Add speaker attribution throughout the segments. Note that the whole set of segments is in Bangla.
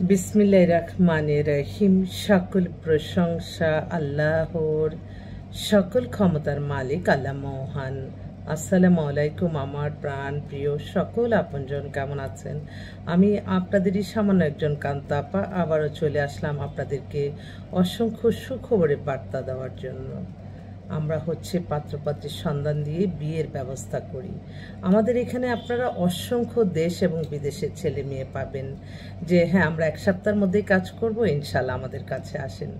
Speaker 1: বিসমিল্লাহির রহমানির রহিম। সকল প্রশংসা আল্লাহর, সকল ক্ষমতার মালিক আল্লাহ মহান। আসসালামু আলাইকুম আমার প্রাণ প্রিয় সকল আপনজন, কেমন আছেন? আমি আপনাদেরই সামান্য একজন কান্তা আপা আবারও চলে আসলাম আপনাদেরকে অসংখ্য সুখবরের বার্তা দেওয়ার জন্য। আমরা পাত্রপাত্রীর সন্ধান দিয়ে বিয়ের ব্যবস্থা করি। আমাদের এখানে আপনারা অসংখ্য দেশ এবং বিদেশের ছেলে মেয়ে পাবেন যে হ্যাঁ আমরা এক সপ্তাহের মধ্যেই কাজ করব, ইনশাল্লাহ আমাদের কাছে আসেন।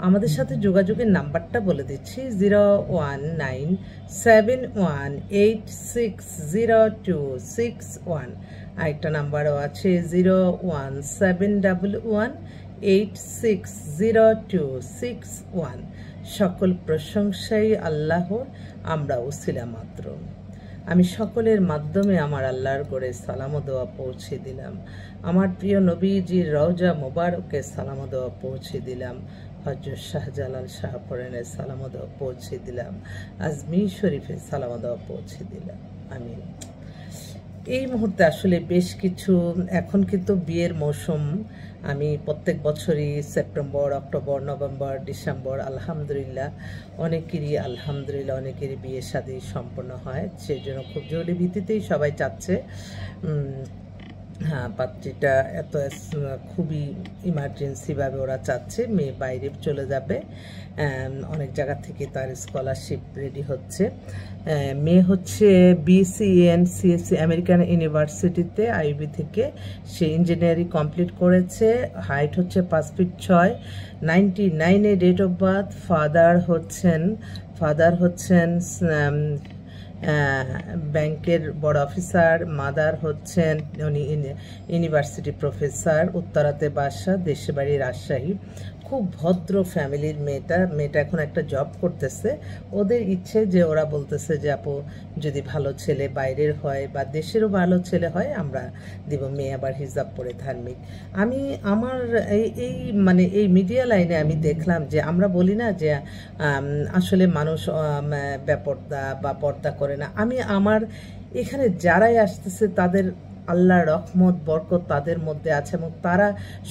Speaker 1: আমাদের সাথে যোগাযোগের নাম্বারটা বলে দিচ্ছি 019718600261। আরেকটা নাম্বারও আছে 017118600261। সকল প্রশংসাই আল্লাহর, আমরা ওসিলা মাত্র। আমি সকলের মাধ্যমে আমার আল্লাহর গড়ে সালাম ও দোয়া পৌঁছে দিলাম। আমার প্রিয় নবীজির রওজা মোবারকে সালাম ও দোয়া পৌঁছে দিলাম। হযরত শাহজালাল শাহপরানের সালাম ও দোয়া পৌঁছে দিলাম। আজমির শরীফের সালাম ও দোয়া পৌঁছে দিলাম। আমিন। এই মুহূর্তে আসলে বেশ কিছু, এখন কিন্তু বিয়ের মৌসুম। আমি প্রত্যেক বছরই সেপ্টেম্বর, অক্টোবর, নভেম্বর, ডিসেম্বর অনেকেরই অনেকেরই বিয়ে শাদী সম্পন্ন হয়। সেই জন্য খুব জরুরি ভিত্তিতেই সবাই চাচ্ছে। হ্যাঁ, পাত্রীটা খুবই ইমার্জেন্সিভাবে ওরা চাচ্ছে মেয়ে বাইরে চলে যাবে। অনেক জায়গা থেকে তার স্কলারশিপ রেডি হচ্ছে। মেয়ে হচ্ছে BCNCSC আমেরিকান ইউনিভার্সিটিতে আইবি থেকে সে ইঞ্জিনিয়ারিং কমপ্লিট করেছে। হাইট হচ্ছে 5 ফিট 6, 99-এ ডেট অফ বার্থ। ফাদার হচ্ছেন ব্যাংকের বড় অফিসার। মাদার হচ্ছেন উনি ইউনিভার্সিটি প্রফেসর। উত্তরাতে বাসা, দেশে বাড়ি রাজশাহী। খুব ভদ্র ফ্যামিলির মেয়েটা এখন একটা জব করতেছে। ওদের ইচ্ছে যে ওরা বলতেছে যে আপু যদি ভালো ছেলে বাইরের হয় বা দেশেরও ভালো ছেলে হয় আমরা দিব। মেয়ে আবার হিজাব পরে ধার্মিক। আমি আমার এই মিডিয়া লাইনে আমি দেখলাম যে আমরা বলি না যে আসলে মানুষ বেপর্দা বা পর্দা করে না। আমি আমার এখানে যারাই আসতেছে তাদের আল্লাহ রহমত বরকত তাদের মধ্যে আছে এবং তারা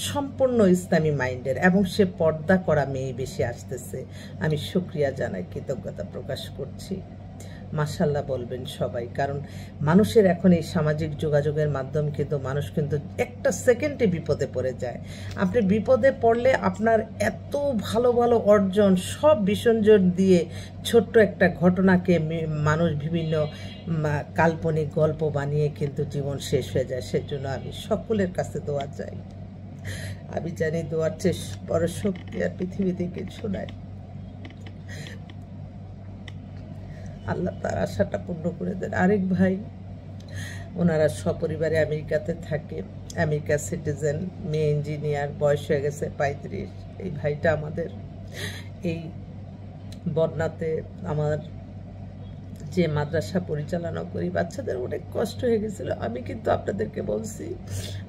Speaker 1: সম্পূর্ণ ইসলামী মাইন্ডের, এবং সে পর্দা করা মেয়ে বেশি আসতেছে। আমি শুকরিয়া জানাই, কৃতজ্ঞতা প্রকাশ করছি। মাশাল্লাহ বলবেন সবাই, কারণ মানুষের এখন এই সামাজিক যোগাযোগের মাধ্যম কিন্তু মানুষ কিন্তু একটা সেকেন্ডে বিপদে পড়ে যায়। আপনি বিপদে পড়লে আপনার এত ভালো ভালো অর্জন সব বিসর্জন দিয়ে ছোট্ট একটা ঘটনাকে মানুষ বিভিন্ন কাল্পনিক গল্প বানিয়ে কিন্তু জীবন শেষ হয়ে যায়। সেজন্য আমি সকলের কাছে দোয়া চাই। আমি জানি দোয়ার চেয়ে বড় শক্তি আর পৃথিবীতে কিছু নাই। আল্লাহ তার আশাটা পূর্ণ করে দেন। আরেক ভাই, ওনারা সপরিবারে আমেরিকাতে থাকে, আমেরিকা সিটিজেন, মেয়ে ইঞ্জিনিয়ার, বয়স হয়ে গেছে 35। এই ভাইটা আমাদের এই বন্যাতে আমার যে মাদ্রাসা পরিচালনা করি বাচ্চাদের অনেক কষ্ট হয়ে গেছিল। আমি কিন্তু আপনাদেরকে বলছি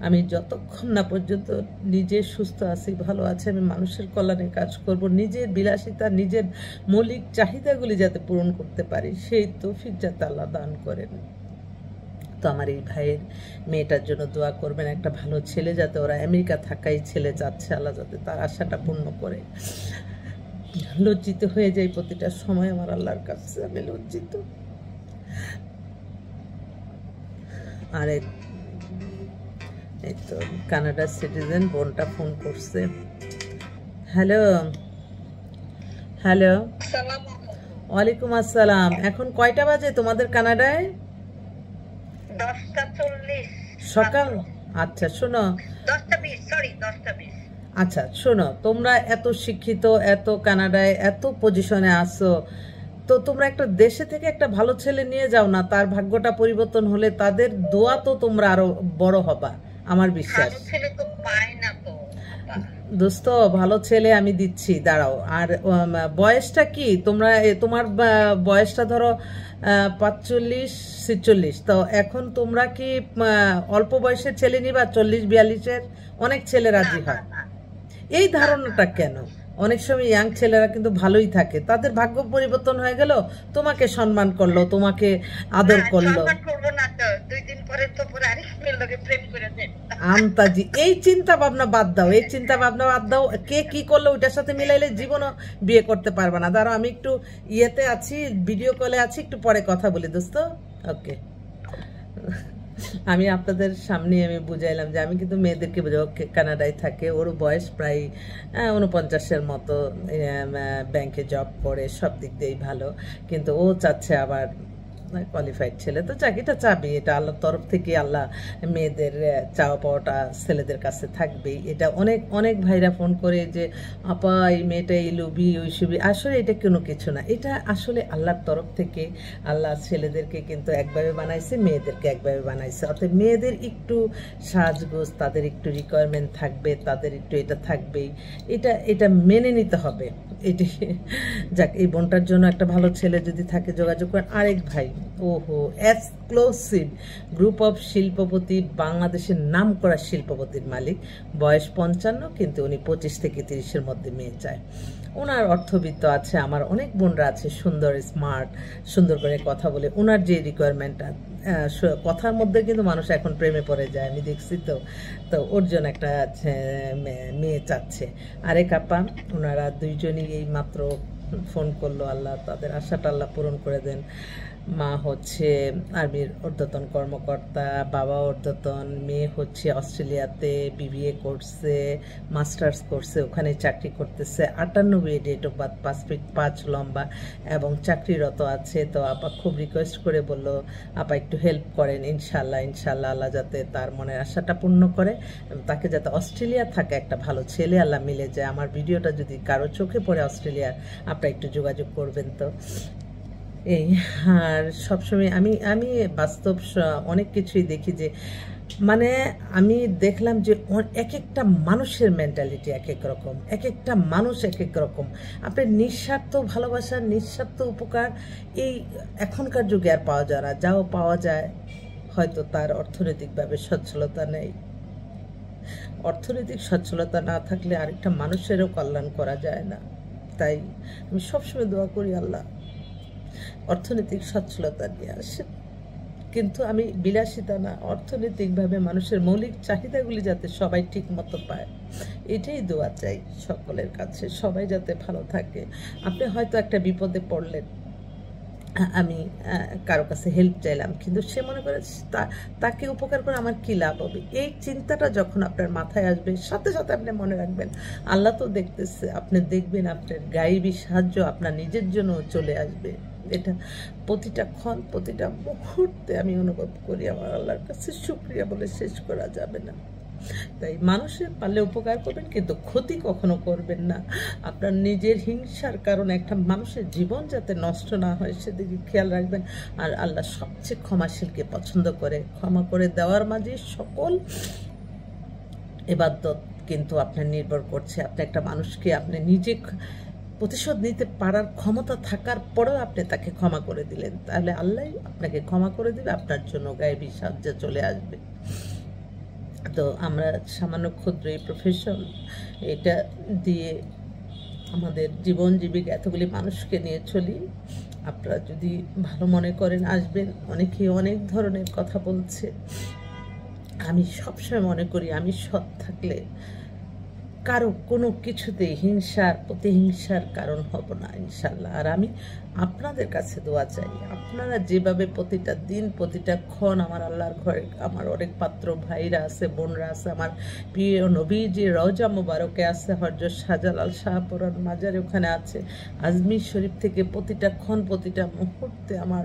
Speaker 1: আমি যতক্ষণ না পর্যন্ত নিজে সুস্থ আছি, ভালো আছে, আমি মানুষের কল্যাণে কাজ করব। নিজের বিলাসিতা, নিজের মৌলিক চাহিদাগুলি যাতে পূরণ করতে পারি সেই তৌফিক যাতে আল্লাহ দান করেন। তো আমার এই ভাইয়ের মেয়েটার জন্য দোয়া করবেন। একটা ভালো ছেলে, যাতে ওরা আমেরিকা থাকাই ছেলে যাচ্ছে, আল্লাহ যাতে তার আশাটা পূর্ণ করে। লজ্জিত হয়ে যাই প্রতিটা সময় আমার আল্লাহর কাছে, আমি লজ্জিত। আর এই তো কানাডার সিটিজেন বোনটা ফোন করছে। হ্যালো হ্যালো, ওয়ালাইকুম আসসালাম। এখন কয়টা বাজে তোমাদের কানাডায়?
Speaker 2: 10:40
Speaker 1: সকাল। আচ্ছা শোনো,
Speaker 2: 10:20
Speaker 1: আচ্ছা শোনো, তোমরা এত শিক্ষিত, এত কানাডায় এত পজিশনে আছো, তো তোমরা একটা দেশে থেকে একটা ভালো ছেলে নিয়ে যাও না। তার ভাগ্যটা পরিবর্তন হলে তাদের দোয়া তো তোমরা আরো বড় হবা, আমার বিশ্বাস। দোস্ত ভালো ছেলে আমি দিচ্ছি, দাঁড়াও। আর বয়সটা কি তোমার বয়সটা ধরো 45-46, তো এখন তোমরা কি অল্প বয়সের ছেলে নিবা? 40-42-এর অনেক ছেলে রাজি হয়। এই ধারণাটা কেন? অনেক সময় ইয়াং ছেলেরা কিন্তু ভালোই থাকে, তাদের ভাগ্য পরিবর্তন হয়ে গেল, তোমাকে সম্মান করলো, তোমাকে আদর করলো।
Speaker 2: আপনার লগে প্রেম করে দেন।
Speaker 1: আমতাজি, এই চিন্তা ভাবনা বাদ দাও, এই চিন্তা ভাবনা বাদ দাও। কে কি করলো ওইটার সাথে মিলাইলে জীবনও বিয়ে করতে পারবে না। দাঁড়াও, আমি একটু ইয়েতে আছি, ভিডিও কলে আছি, একটু পরে কথা বলি দোস্ত। ওকে, আমি আপনাদের সামনে আমি বুঝাইলাম যে আমি কিন্তু মেয়েদেরকে বোঝাবো, কানাডায় থাকে, ওর বয়স প্রায় 49-এর মতো, ব্যাংকে জব করে, সব দিক দিয়েই ভালো, কিন্তু ও চাচ্ছে আবার কোয়ালিফাইড ছেলে, তো চাকরিটা চাবি, এটা আল্লাহর তরফ থেকে, আল্লাহ মেয়েদের চাওয়া পাওয়াটা ছেলেদের কাছে থাকবেই। এটা অনেক অনেক ভাইরা ফোন করে যে আপা এই মেয়েটা এই লুবি ওই সুবি, আসলে এটা কোনো কিছু না, এটা আসলে আল্লাহর তরফ থেকে। আল্লাহ ছেলেদেরকে কিন্তু একভাবে বানাইছে, মেয়েদেরকে একভাবে বানাইছে, অর্থাৎ মেয়েদের একটু সাজগোজ, তাদের একটু রিকোয়ারমেন্ট থাকবে, তাদের একটু এটা থাকবেই, এটা এটা মেনে নিতে হবে। এটি যাক, এই বোনটার জন্য একটা ভালো ছেলে যদি থাকে যোগাযোগ করেন। আরেক ভাই, ওহো, এক্সক্লুসিভ গ্রুপ অফ শিল্পপতি, বাংলাদেশের নাম করা শিল্পপতির মালিক, বয়স 55, কিন্তু উনি 25 থেকে 30-এর মধ্যে মেয়ে চায়। ওনার অর্থবিত্ত আছে, আমার অনেক বোনরা আছে সুন্দর, স্মার্ট, সুন্দর করে কথা বলে। ওনার যে রিকোয়ারমেন্টটা, কথার মধ্যে কিন্তু মানুষ এখন প্রেমে পড়ে যায়, আমি দেখছি। তো তো ওর জন্য একটা মেয়ে চাচ্ছে। আরেক আপা, ওনারা দুইজনই এই মাত্র ফোন করলো, আল্লাহ তাদের আশাটা আল্লাহ পূরণ করে দেন। মা হচ্ছে আর্মির ঊর্ধ্বতন কর্মকর্তা, বাবা ঊর্ধ্বতন, মেয়ে হচ্ছে অস্ট্রেলিয়াতে বিবিএ করছে, মাস্টার্স করছে, ওখানে চাকরি করতেছে, 98 ডেট অফ বার্থ, 5 ফিট 5 লম্বা, এবং চাকরিরত আছে। তো আপা খুব রিকোয়েস্ট করে বলল আপা একটু হেল্প করেন, ইনশাল্লাহ ইনশাল্লাহ আল্লাহ যাতে তার মনের আশাটা পূর্ণ করে, তাকে যাতে অস্ট্রেলিয়া থাকে একটা ভালো ছেলে আল্লাহ মিলে যায়। আমার ভিডিওটা যদি কারো চোখে পড়ে অস্ট্রেলিয়ার, আপনারা একটু যোগাযোগ করবেন। তো এই, আর সবসময় আমি আমি বাস্তব অনেক কিছুই দেখি যে, মানে আমি দেখলাম যে এক একটা মানুষের মেন্টালিটি এক এক রকম, এক একটা মানুষ এক এক রকম। আপনার নিঃস্বার্থ ভালোবাসা, নিঃস্বার্থ উপকার এই এখনকার যুগে আর পাওয়া যায় না। যাও পাওয়া যায়, হয়তো তার অর্থনৈতিকভাবে সচ্ছলতা নেই। অর্থনৈতিক সচ্ছলতা না থাকলে আরেকটা মানুষেরও কল্যাণ করা যায় না। তাই আমি সবসময় দোয়া করি আল্লাহ অর্থনৈতিক সচ্ছলতা নিয়ে আসে, কিন্তু আমি বিলাসিতা না, অর্থনৈতিকভাবে মানুষের মৌলিক চাহিদাগুলি যাতে সবাই ঠিক মতো পায়, এটাই দোয়া চাই সকলের কাছে, সবাই যাতে ভালো থাকে। আপনি হয়তো একটা বিপদে পড়লেন, আমি কারো কাছে হেল্প চাইলাম, কিন্তু সে মনে করে তাকে উপকার করে আমার কি লাভ হবে, এই চিন্তাটা যখন আপনার মাথায় আসবে, সাথে সাথে আপনি মনে রাখবেন আল্লাহ তো দেখতেছে, আপনি দেখবেন আপনার গায়েবী সাহায্য আপনার নিজের জন্য চলে আসবে। এটা প্রতিটা ক্ষণ, প্রতিটা মুহূর্তে আমি অনুভব করি, আমার আল্লাহর কাছে শুকরিয়া বলে শেষ করা যাবে না। তাই মানুষের পারলে উপকার করবেন, কিন্তু ক্ষতি কখনো করবেন না। আপনার নিজের হিংসার কারণে একটা মানুষের জীবন যাতে নষ্ট না হয় সেদিকে খেয়াল রাখবেন। আর আল্লাহ সবচেয়ে ক্ষমাশীলকে পছন্দ করে, ক্ষমা করে দেওয়ার মাঝে সকল ইবাদত কিন্তু আপনার নির্ভর করছে। আপনি একটা মানুষকে আপনি নিজে প্রতিশোধ নিতে পারার ক্ষমতা থাকার পরেও আপনি তাকে ক্ষমা করে দিলেন, তাহলে আল্লাহ আপনাকে ক্ষমা করে দিবে, আপনার জন্য গায়েবী সাহায্য চলে আসবে। তো আমরা সামান্য ক্ষুদ্র এই প্রফেশন, এটা দিয়ে আমাদের জীবন জীবিকা এতগুলি মানুষকে নিয়ে চলি। আপনারা যদি ভালো মনে করেন আসবেন। অনেকেই অনেক ধরনের কথা বলছে, আমি সবসময় মনে করি আমি সৎ থাকলে কারো কোনো কিছুতেই হিংসার প্রতিহিংসার কারণ হব না ইনশাল্লাহ। আর আমি আপনাদের কাছে দোয়া চাই, আপনারা যেভাবে প্রতিটা দিন প্রতিটা ক্ষণ আমার আল্লাহর ঘরে আমার অনেক পাত্র ভাইরা আছে, বোনরা আছে, আমার প্রিয় নবীজি রওজা মুবারকে আছে, হযরত শাহজালাল শাহপুরান মাজারে ওখানে আছে, আজমির শরীফ থেকে প্রতিটা ক্ষণ প্রতিটা মুহূর্তে আমার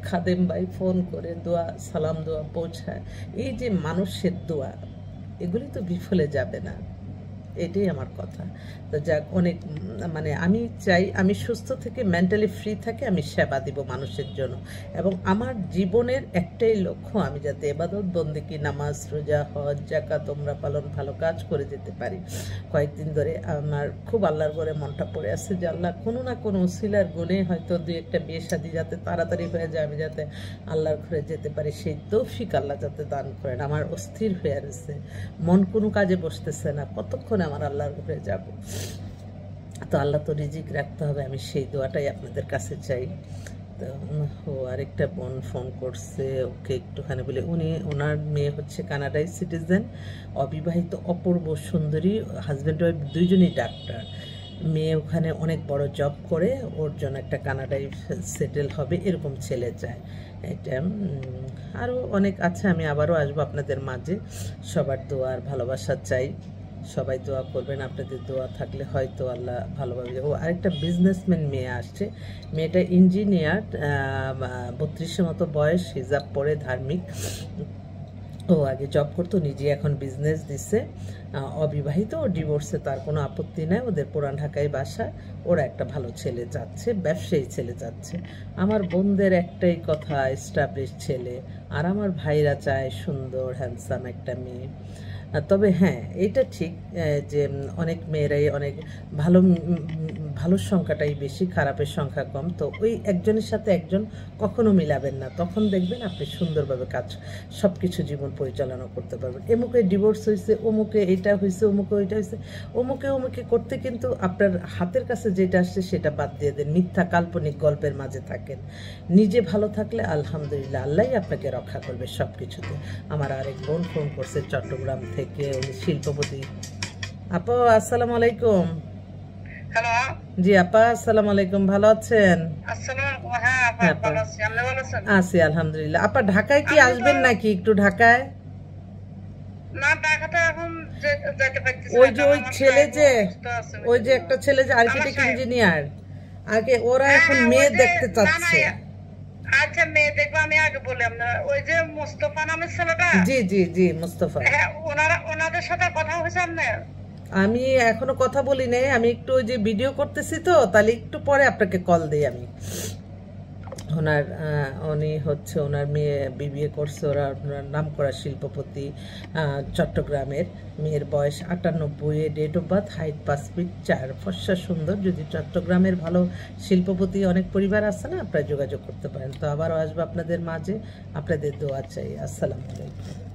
Speaker 1: খাদেম ভাই ফোন করে দোয়া সালাম দোয়া পৌঁছায়। এই যে মানুষের দোয়া, এগুলি তো বিফলে যাবে না, এটাই আমার কথা। তো যাক, অনেক মানে আমি চাই আমি সুস্থ থেকে মেন্টালি ফ্রি থাকে, আমি সেবা দিব মানুষের জন্য। এবং আমার জীবনের একটাই লক্ষ্য, আমি যাতে ইবাদত বন্দেগী, নামাজ, রোজা, হজ, যাকাত, ওমরা পালন, ভালো কাজ করে যেতে পারি। কয়েকদিন ধরে আমার খুব আল্লাহর ঘরে মনটা পড়ে আছে যে আল্লাহ কোনো না কোনো উসিলার গুণে হয়তো দুই একটা বিয়ে শাদী যাতে তাড়াতাড়ি হয়ে যায়, আমি যাতে আল্লাহর ঘরে যেতে পারি, সেই তৌফিক আল্লাহ যাতে দান করেন। আমার অস্থির হয়ে আছে, মন কোনো কাজে বসতেছে না, কতক্ষণে আমার আল্লাহর ঘরে যাব। তো আল্লাহ তো রিজিক রাখতে হবে, আমি সেই দোয়াটাই আপনাদের কাছে চাই। তো আরেকটা বোন ফোন করছে, ওকে একটুখানি বলে, ওনার মেয়ে হচ্ছে কানাডায় সিটিজেন, অবিবাহিত, অপূর্ব সুন্দরী, হাজব্যান্ড ওয়াইফ দুইজনই ডাক্তার। মেয়ে ওখানে অনেক বড় জব করে, ওর জন্য একটা কানাডায় সেটেল হবে এরকম ছেলে চায়। এটা আরও অনেক আছে, আমি আবারও আসবো আপনাদের মাঝে। সবার দোয়া আর ভালোবাসা চাই, সবাই দোয়া করবেন, আপনাদের দোয়া থাকলে হয়তো আল্লাহ ভালোভাবে। ও আরেকটা বিজনেসম্যান মেয়ে আসছে, মেয়েটা ইঞ্জিনিয়ার, 32-এর মতো বয়স, হিজাব পরে, ধার্মিক। ও আগে জব করতো, নিজে এখন বিজনেস দিছে, অবিবাহিত, ও ডিভোর্সে, তার কোনো আপত্তি নাই, ওদের পুরান ঢাকায় বাসা। ওরা একটা ভালো ছেলে চাচ্ছে, ব্যবসায়ী ছেলে চাচ্ছে। আমার বোনদের একটাই কথা, এস্টাবলিশ ছেলে, আর আমার ভাইরা চায় সুন্দর হ্যান্ডসাম একটা মেয়ে। তবে হ্যাঁ, এটা ঠিক যে অনেক মেয়েরাই অনেক ভালোর সংখ্যাটাই বেশি, খারাপের সংখ্যা কম। তো ওই একজনের সাথে একজন কখনো মিলাবেন না, তখন দেখবেন আপনি সুন্দরভাবে সব কিছু জীবন পরিচালনা করতে পারবেন। এমুকে ডিভোর্স হয়েছে, অমুকে এটা হয়েছে, অমুকে ওইটা হয়েছে, অমুকে করতে কিন্তু আপনার হাতের কাছে যেটা আসছে সেটা বাদ দিয়ে দেন, মিথ্যা কাল্পনিক গল্পের মাঝে থাকেন। নিজে ভালো থাকলে আলহামদুলিল্লাহ আল্লাহই আপনাকে রক্ষা করবে সব কিছুতে। আমার আরেক বোন ফোন করছে চট্টগ্রাম থেকে, উনি শিল্পপতি। আপা আসসালামু আলাইকুম।
Speaker 2: হ্যালো,
Speaker 1: জি আপা আসসালামু আলাইকুম, ভালো আছেন?
Speaker 2: আসসালামু আলাইকুম। হ্যাঁ আপা, ভালো আছি, আপনি ভালো আছেন?
Speaker 1: আছি আলহামদুলিল্লাহ। আপা ঢাকায় কি আসবেন নাকি একটু ঢাকায়?
Speaker 2: না, ঢাকাতে এখন যেতে পারতেছি না।
Speaker 1: ওই যে ওই ছেলে যে, ওই যে একটা ছেলে যে আর্কিটেক্ট ইঞ্জিনিয়ার, আগে ওরা এখন মেয়ে দেখতে চাচ্ছে।
Speaker 2: আচ্ছা, মেয়ে দেখবো, আমি আগে বললাম না, ওই যে মোস্তফা নামের ছেলেটা।
Speaker 1: জি জি জি, মুস্তফা।
Speaker 2: হ্যাঁ, ওনাদের সাথে কথা হয়েছে আপনার?
Speaker 1: আমি এখনো কথা বলি নাই, আমি একটু ওই যে ভিডিও করতেছি, তো তাহলে একটু পরে আপনাকে কল দিই আমি। উনি হচ্ছে ওনার মেয়ে বিবিএ করছে, ওনার নাম করা শিল্পপতি, চট্টগ্রামের। মেয়ের বয়স 98, date of birth, height 5 feet 4, ফর্সা সুন্দর। যদি চট্টগ্রামের ভালো শিল্পপতি অনেক পরিবার আছে না, আপনারা যোগাযোগ করতে পারেন। তো আবারও আসবো আপনাদের মাঝে, আপনাদের দোয়া চাই। আসসালামু আলাইকুম।